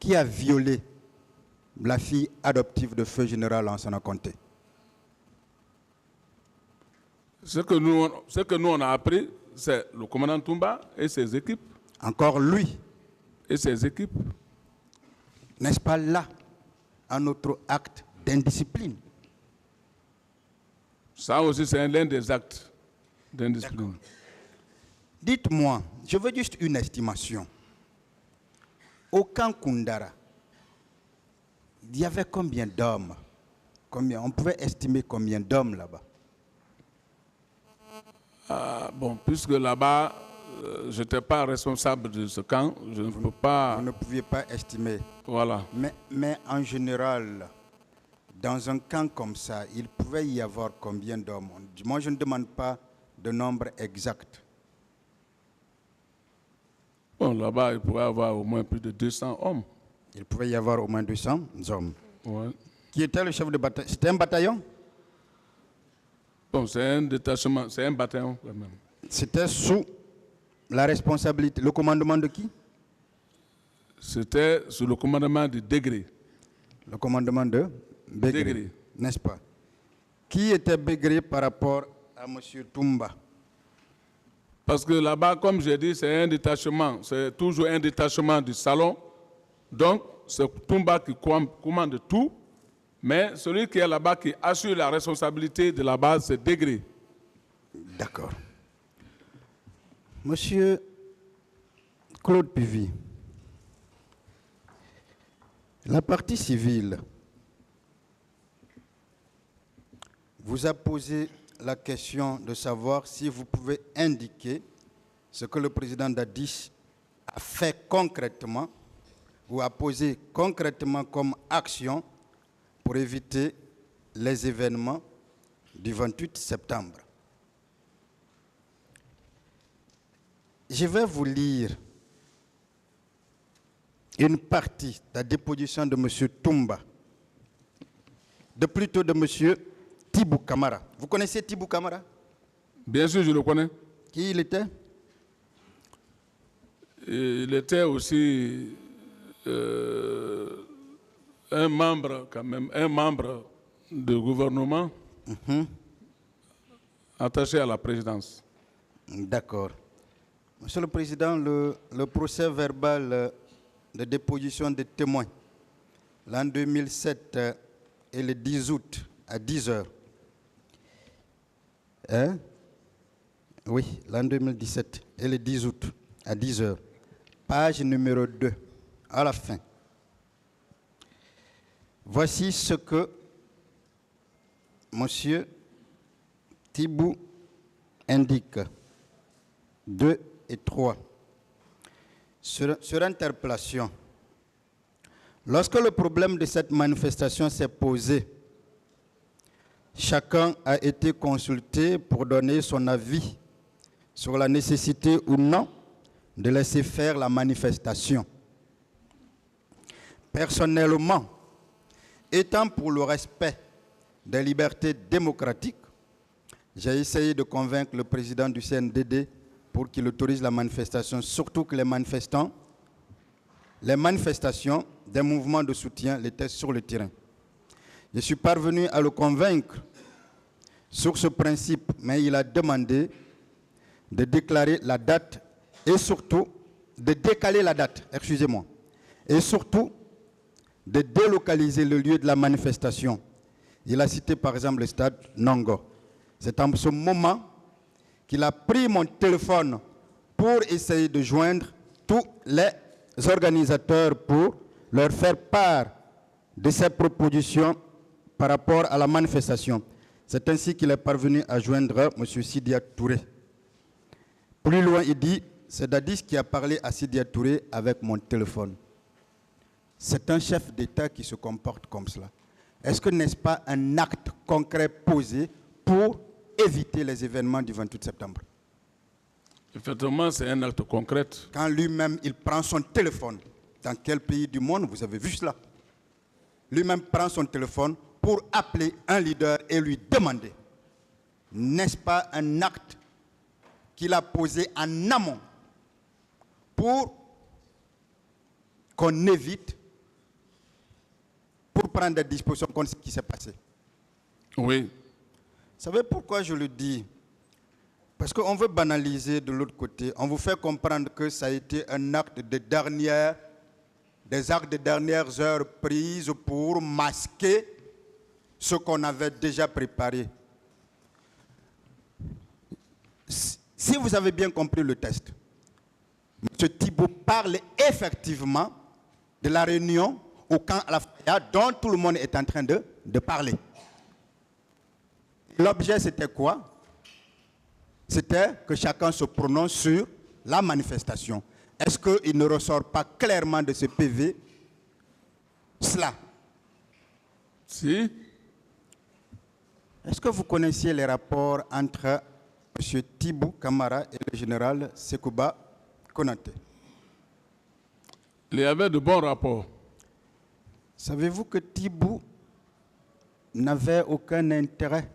qui a violé la fille adoptive de feu général Lansana Conté? Ce que nous on a appris, c'est le commandant Toumba et ses équipes. Encore lui. Et ses équipes. N'est-ce pas là un autre acte d'indiscipline? Ça aussi, c'est l'un des actes d'indiscipline. Dites-moi, je veux juste une estimation. Au camp Koundara, il y avait combien d'hommes? On pouvait estimer combien d'hommes là-bas? Bon, puisque là-bas, je n'étais pas responsable de ce camp, je ne peux pas... Vous ne pouviez pas estimer. Voilà. Mais en général, dans un camp comme ça, il pouvait y avoir combien d'hommes? Moi, je ne demande pas de nombre exact. Bon, là-bas, il pourrait y avoir au moins plus de 200 hommes. Il pouvait y avoir au moins 200 hommes. Ouais. Qui était le chef de bataillon? C'était un bataillon? Bon, c'est un détachement, c'est un bataillon quand même. C'était sous la responsabilité, le commandement de qui? C'était sous le commandement de Degré. Le commandement de Begré, n'est-ce pas? Qui était Begré par rapport à M. Toumba? Parce que là-bas, comme j'ai dit, c'est un détachement, c'est toujours un détachement du salon. Donc, c'est Toumba qui commande tout, mais celui qui est là-bas, qui assure la responsabilité de la base, c'est Degré. D'accord. Monsieur Claude Pivy, la partie civile vous a posé la question de savoir si vous pouvez indiquer ce que le président Dadis a fait concrètement ou a posé concrètement comme action pour éviter les événements du 28 septembre. Je vais vous lire une partie de la déposition de M. Toumba, plutôt de M. Tibou Kamara. Vous connaissez Tibou Kamara? Bien sûr, je le connais. Qui il était? Il était aussi un membre, quand même, un membre du gouvernement attaché à la présidence. D'accord. Monsieur le Président, le procès verbal de déposition des témoins, l'an 2007 et le 10 août à 10 heures. Hein? Oui, l'an 2017 et le 10 août à 10 heures. Page numéro 2, à la fin. Voici ce que Monsieur Tibou indique. 2 et 3. Sur interpellation, lorsque le problème de cette manifestation s'est posé, chacun a été consulté pour donner son avis sur la nécessité ou non de laisser faire la manifestation. Personnellement, étant pour le respect des libertés démocratiques, j'ai essayé de convaincre le président du CNDD pour qu'il autorise la manifestation, surtout que les manifestations des mouvements de soutien l'étaient sur le terrain. Je suis parvenu à le convaincre sur ce principe, mais il a demandé de déclarer la date et surtout de décaler la date, excusez-moi, et surtout de délocaliser le lieu de la manifestation. Il a cité par exemple le stade Nongo. C'est en ce moment qu'il a pris mon téléphone pour essayer de joindre tous les organisateurs pour leur faire part de ses propositions par rapport à la manifestation. C'est ainsi qu'il est parvenu à joindre M. Sidia Touré. Plus loin, il dit, c'est Dadis qui a parlé à Sidia Touré avec mon téléphone. C'est un chef d'État qui se comporte comme cela. Est-ce que n'est-ce pas un acte concret posé pour éviter les événements du 28 septembre? Effectivement, c'est un acte concret. Quand lui-même, il prend son téléphone, dans quel pays du monde vous avez vu cela? Lui-même prend son téléphone pour appeler un leader et lui demander, n'est-ce pas un acte qu'il a posé en amont pour qu'on évite prendre des dispositions contre ce qui s'est passé. Oui. Vous savez pourquoi je le dis? Parce qu'on veut banaliser de l'autre côté. On vous fait comprendre que ça a été un acte de des actes de dernières heures prises pour masquer ce qu'on avait déjà préparé. Si vous avez bien compris le texte, M. Thibault parle effectivement de la réunion au camp Al-Faya dont tout le monde est en train de parler. L'objet, c'était quoi? C'était que chacun se prononce sur la manifestation. Est-ce qu'il ne ressort pas clairement de ce PV cela? Si. Est-ce que vous connaissiez les rapports entre M. Thibault Camara et le général Sekouba Konaté? Il y avait de bons rapports. Savez-vous que Thibault n'avait aucun intérêt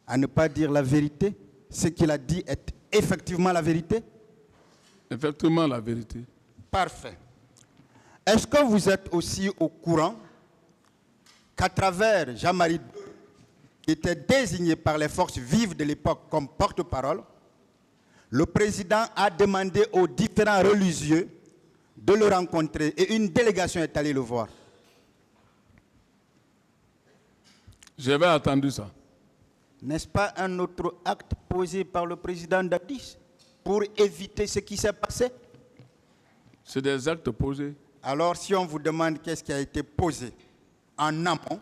à ne pas dire la vérité? Ce qu'il a dit est effectivement la vérité? Effectivement, la vérité. Parfait. Est-ce que vous êtes aussi au courant qu'à travers Jean-Marie, qui était désigné par les forces vives de l'époque comme porte-parole, le président a demandé aux différents religieux de le rencontrer et une délégation est allée le voir? J'avais attendu ça. N'est-ce pas un autre acte posé par le président Dadis pour éviter ce qui s'est passé? C'est des actes posés. Alors, si on vous demande qu'est-ce qui a été posé en amont,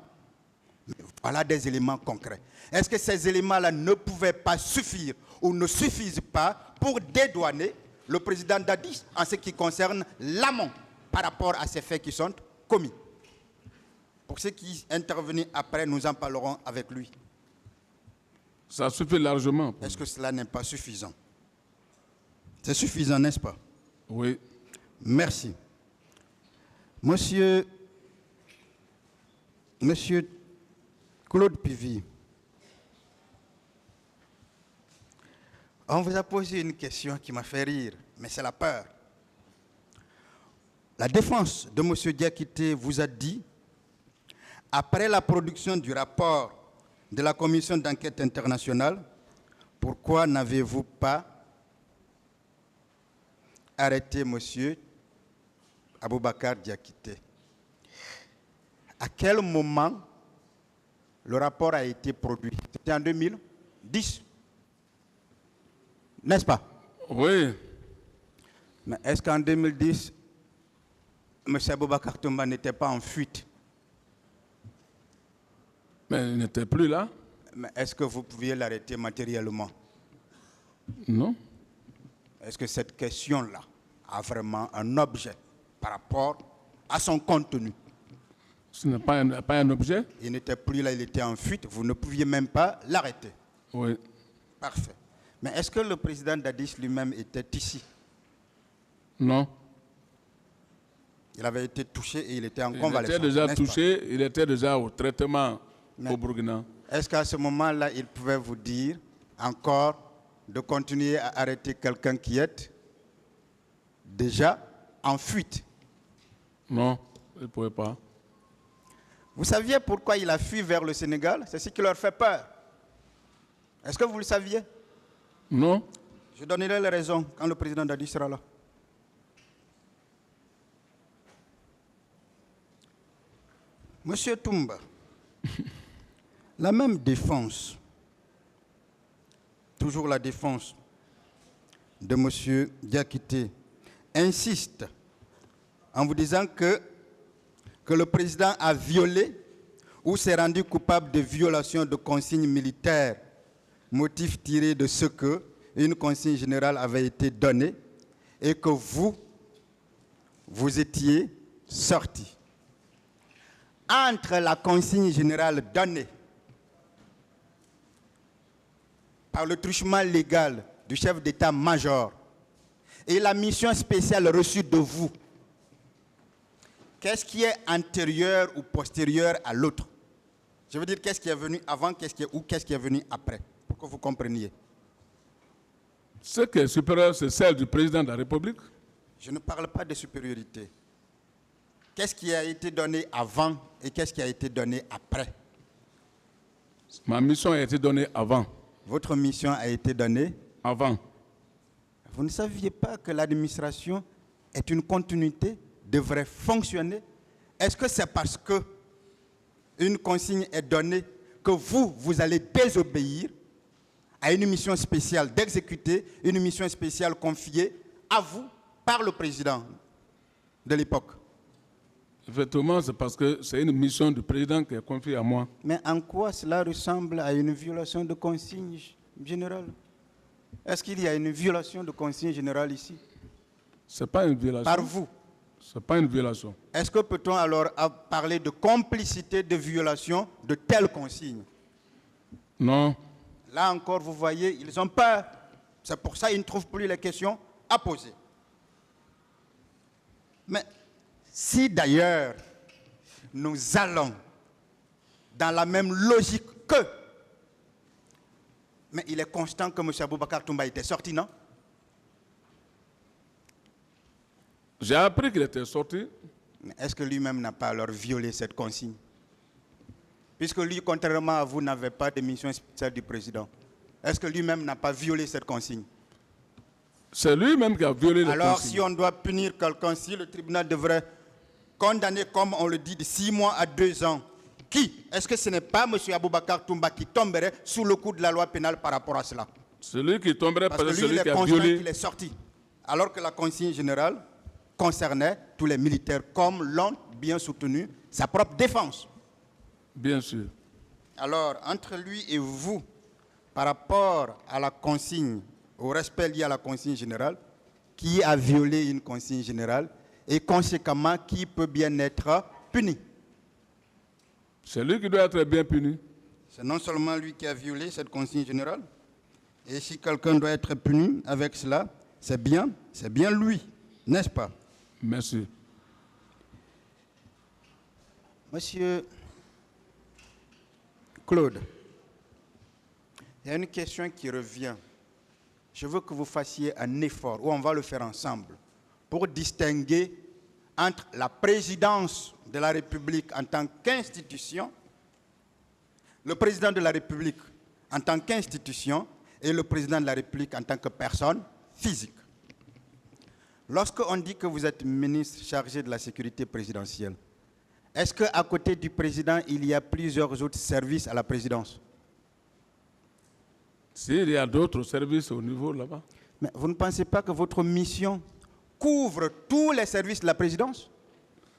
voilà des éléments concrets. Est-ce que ces éléments-là ne pouvaient pas suffire ou ne suffisent pas pour dédouaner le président Dadis en ce qui concerne l'amont par rapport à ces faits qui sont commis? Pour ceux qui interviennent après, nous en parlerons avec lui. Ça suffit largement. Est-ce que cela n'est pas suffisant? C'est suffisant, n'est-ce pas? Oui. Merci. Monsieur Claude Pivy, on vous a posé une question qui m'a fait rire, mais c'est la peur. La défense de M. Diakité vous a dit, après la production du rapport de la commission d'enquête internationale, pourquoi n'avez-vous pas arrêté M. Aboubakar Diakité? À quel moment le rapport a été produit? C'était en 2010, n'est-ce pas? Oui. Mais est-ce qu'en 2010, M. Aboubakar Toumba n'était pas en fuite? Mais il n'était plus là. Mais est-ce que vous pouviez l'arrêter matériellement? Non. Est-ce que cette question-là a vraiment un objet par rapport à son contenu? Ce n'est pas un objet. Il n'était plus là, il était en fuite. Vous ne pouviez même pas l'arrêter. Oui. Parfait. Mais est-ce que le président Dadis lui-même était ici? Non. Il avait été touché et il était en convalescence. Il était déjà n'est-ce touché, il était déjà au traitement Mais au Burkina. Est-ce qu'à ce moment-là, il pouvait vous dire encore de continuer à arrêter quelqu'un qui est déjà en fuite? Non, il ne pouvait pas. Vous saviez pourquoi il a fui vers le Sénégal? C'est ce qui leur fait peur. Est-ce que vous le saviez? Non. Je donnerai les raisons quand le président Dadi sera là. Monsieur Toumba, la même défense, toujours la défense de monsieur Diakité, insiste en vous disant que le président a violé ou s'est rendu coupable de violation de consignes militaires, motif tiré de ce que une consigne générale avait été donnée et que vous étiez sorti. Entre la consigne générale donnée par le truchement légal du chef d'état-major et la mission spéciale reçue de vous, qu'est-ce qui est antérieur ou postérieur à l'autre? Je veux dire, qu'est-ce qui est venu avant, qu'est-ce qui est venu après, pour que vous compreniez. Ce qui est supérieur, c'est celle du président de la République. Je ne parle pas de supériorité. Qu'est-ce qui a été donné avant et qu'est-ce qui a été donné après? Ma mission a été donnée avant. Votre mission a été donnée. Avant. Vous ne saviez pas que l'administration est une continuité, devrait fonctionner? Est-ce que c'est parce que une consigne est donnée que vous allez désobéir à une mission spéciale d'exécuter, une mission spéciale confiée à vous par le président de l'époque? Effectivement, c'est parce que c'est une mission du président qui est confiée à moi. Mais en quoi cela ressemble à une violation de consigne générale? Est-ce qu'il y a une violation de consigne générale ici? Ce n'est pas une violation. Par vous? Ce n'est pas une violation. Est-ce que peut-on alors parler de complicité de violation de telles consignes? Non. Là encore, vous voyez, ils ont peur. C'est pour ça qu'ils ne trouvent plus les questions à poser. Mais si d'ailleurs nous allons dans la même logique que, mais il est constant que M. Aboubacar Toumba était sorti, non? J'ai appris qu'il était sorti. Mais est-ce que lui-même n'a pas alors violé cette consigne? Puisque lui, contrairement à vous, n'avait pas de mission spéciale du président. Est-ce que lui-même n'a pas violé cette consigne? C'est lui-même qui a violé la consigne. Alors, si on doit punir quelqu'un, si le tribunal devrait condamner, comme on le dit, de 6 mois à 2 ans, qui? Est-ce que ce n'est pas M. Aboubacar Toumba qui tomberait sous le coup de la loi pénale par rapport à cela? Celui qui tomberait Parce par que lui, celui il qui est a constant violé. qu'il est sorti. Alors que la consigne générale concernait tous les militaires, comme l'ont bien soutenu sa propre défense. Bien sûr. Alors, entre lui et vous, par rapport à la consigne, au respect lié à la consigne générale, qui a violé une consigne générale et conséquemment qui peut bien être puni? C'est lui qui doit être bien puni. C'est non seulement lui qui a violé cette consigne générale, et si quelqu'un doit être puni avec cela, c'est bien lui, n'est-ce pas? Merci. Monsieur Claude, il y a une question qui revient. Je veux que vous fassiez un effort, ou on va le faire ensemble, pour distinguer entre la présidence de la République en tant qu'institution, le président de la République en tant qu'institution et le président de la République en tant que personne physique. Lorsqu'on dit que vous êtes ministre chargé de la sécurité présidentielle, est-ce qu'à côté du président, il y a plusieurs autres services à la présidence? S'il y a d'autres services au niveau là-bas. Mais vous ne pensez pas que votre mission couvre tous les services de la présidence?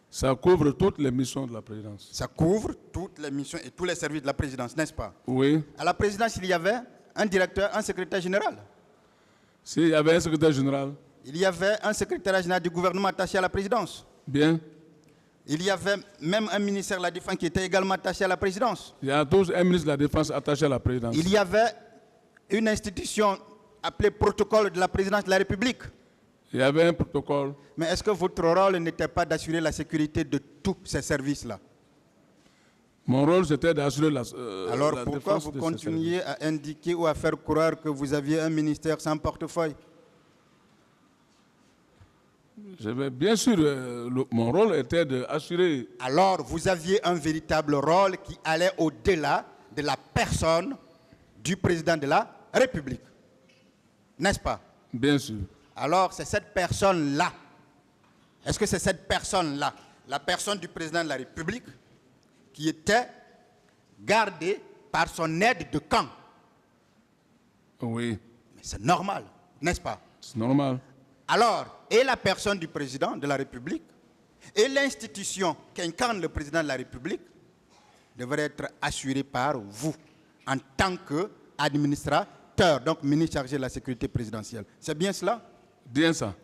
Ça couvre toutes les missions de la présidence. Ça couvre toutes les missions et tous les services de la présidence, n'est-ce pas? Oui. À la présidence, il y avait un directeur, un secrétaire général. S'il y avait un secrétaire général. Il y avait un secrétaire général du gouvernement attaché à la présidence. Bien. Il y avait même un ministère de la Défense qui était également attaché à la présidence. Il y a tous un ministre de la Défense attaché à la présidence. Il y avait une institution appelée protocole de la présidence de la République. Il y avait un protocole. Mais est-ce que votre rôle n'était pas d'assurer la sécurité de tous ces services-là? Mon rôle, c'était d'assurer Alors la pourquoi défense vous de ces continuez à indiquer ou à faire croire que vous aviez un ministère sans portefeuille? Bien sûr, mon rôle était d'assurer. Alors vous aviez un véritable rôle qui allait au-delà de la personne du président de la République. N'est-ce pas? Bien sûr. Alors c'est cette personne-là. Est-ce que c'est cette personne-là, la personne du président de la République, qui était gardée par son aide de camp? Oui. Mais c'est normal, n'est-ce pas? C'est normal. Alors, et la personne du président de la République et l'institution qu'incarne le président de la République devraient être assurées par vous en tant qu'administrateur, donc ministre chargé de la sécurité présidentielle. C'est bien cela? Bien ça.